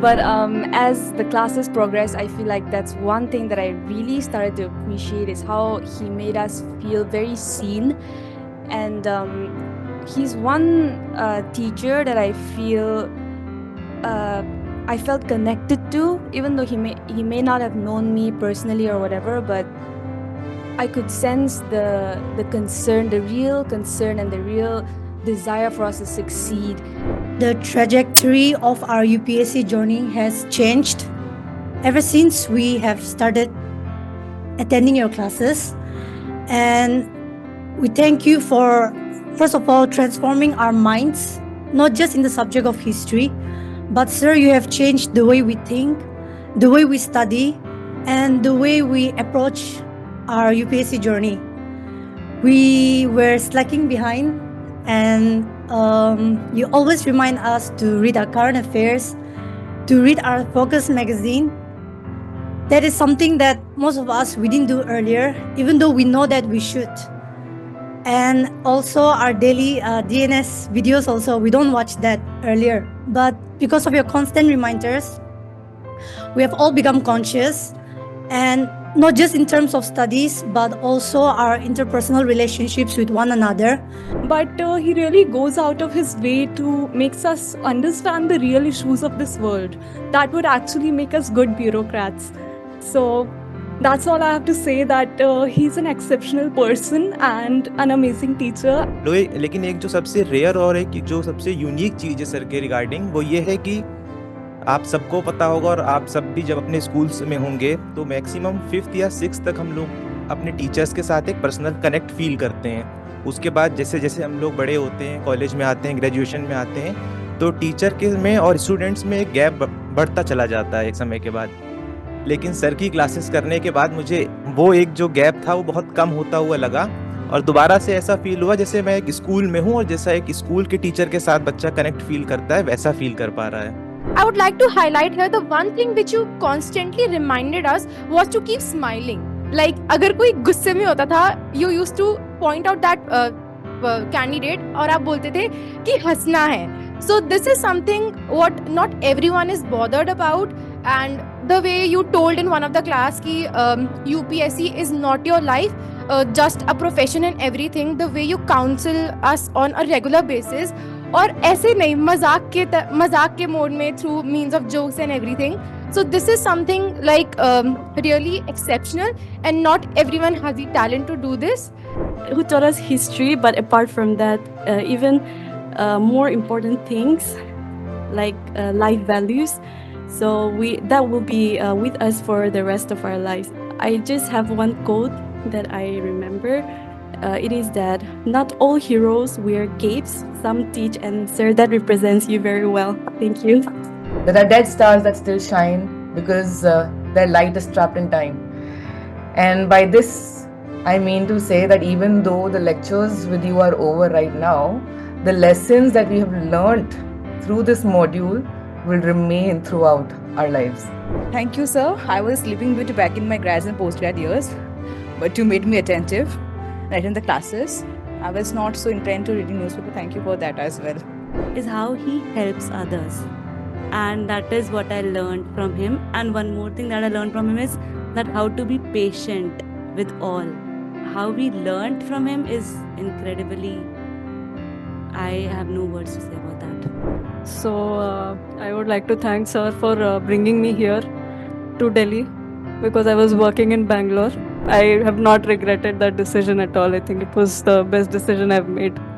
But as the classes progress, I feel like that's one thing that I really started to appreciate is how he made us feel very seen. And he's one teacher that uh, I felt connected to, even though he may not have known me personally or whatever, but I could sense the concern, the real concern, and the real desire for us to succeed. The trajectory of our UPSC journey has changed ever since we have started attending your classes. And we thank you for, first of all, transforming our minds, not just in the subject of history, but sir, you have changed the way we think, the way we study, and the way we approach our UPSC journey. We were slacking behind, and you always remind us to read our current affairs, to read our Focus magazine. That is something that most of us we didn't do earlier, even though we know that we should. And also our daily DNS videos also, we don't watch that earlier. But because of your constant reminders, we have all become conscious, and not just in terms of studies, but also our interpersonal relationships with one another. But he really goes out of his way to makes us understand the real issues of this world that would actually make us good bureaucrats. So that's all I have to say, that he's an exceptional person and an amazing teacher. लेकिन एक जो सबसे rare और एक जो सबसे unique चीज़ है sir के रिगार्डिंग, वो ये है कि आप सबको पता होगा और आप सब भी जब अपने स्कूल्स में होंगे तो मैक्सिमम 5th या 6th तक हम लोग अपने टीचर्स के साथ एक पर्सनल कनेक्ट फील करते हैं। उसके बाद जैसे जैसे हम लोग बड़े होते हैं, कॉलेज में आते हैं, ग्रेजुएशन में आते हैं, तो टीचर के में और स्टूडेंट्स में एक गैप बढ़ता चला जाता है एक समय के बाद। लेकिन सर की क्लासेस करने के बाद मुझे वो एक जो गैप था वो बहुत कम होता हुआ लगा, और दोबारा से ऐसा फील हुआ जैसे मैं एक स्कूल में हूँ, और जैसा एक स्कूल के टीचर के साथ बच्चा कनेक्ट फील करता है वैसा फील कर पा रहा है। I would like to highlight here the one thing which you constantly reminded us was to keep smiling. Like अगर कोई गुस्से में होता था, you used to point out that candidate और आप बोलते थे कि हंसना है. So this is something what not everyone is bothered about, and the way you told in one of the class कि UPSC is not your life, just a profession and everything. The way you counsel us on a regular basis. और ऐसे नहीं मजाक के mode में through means of jokes and everything. So this is something like really exceptional, and not everyone has the talent to do this. Who taught us history, but apart from that, even more important things like life values. So that will be with us for the rest of our lives. I just have one quote that I remember. It is that not all heroes wear capes, some teach, and sir, that represents you very well. Thank you. There are dead stars that still shine because their light is trapped in time. And by this, I mean to say that even though the lectures with you are over right now, the lessons that we have learnt through this module will remain throughout our lives. Thank you, sir. I was sleeping bit back in my grad and postgrad years, but you made me attentive right in the classes. I was not so inclined to reading newspaper. Thank you for that as well. Is how he helps others, and that is what I learned from him. And one more thing that I learned from him is that how to be patient with all. How we learned from him is incredibly, I have no words to say about that. So I would like to thank sir for bringing me here to Delhi, because I was working in Bangalore. I have not regretted that decision at all. I think it was the best decision I've made.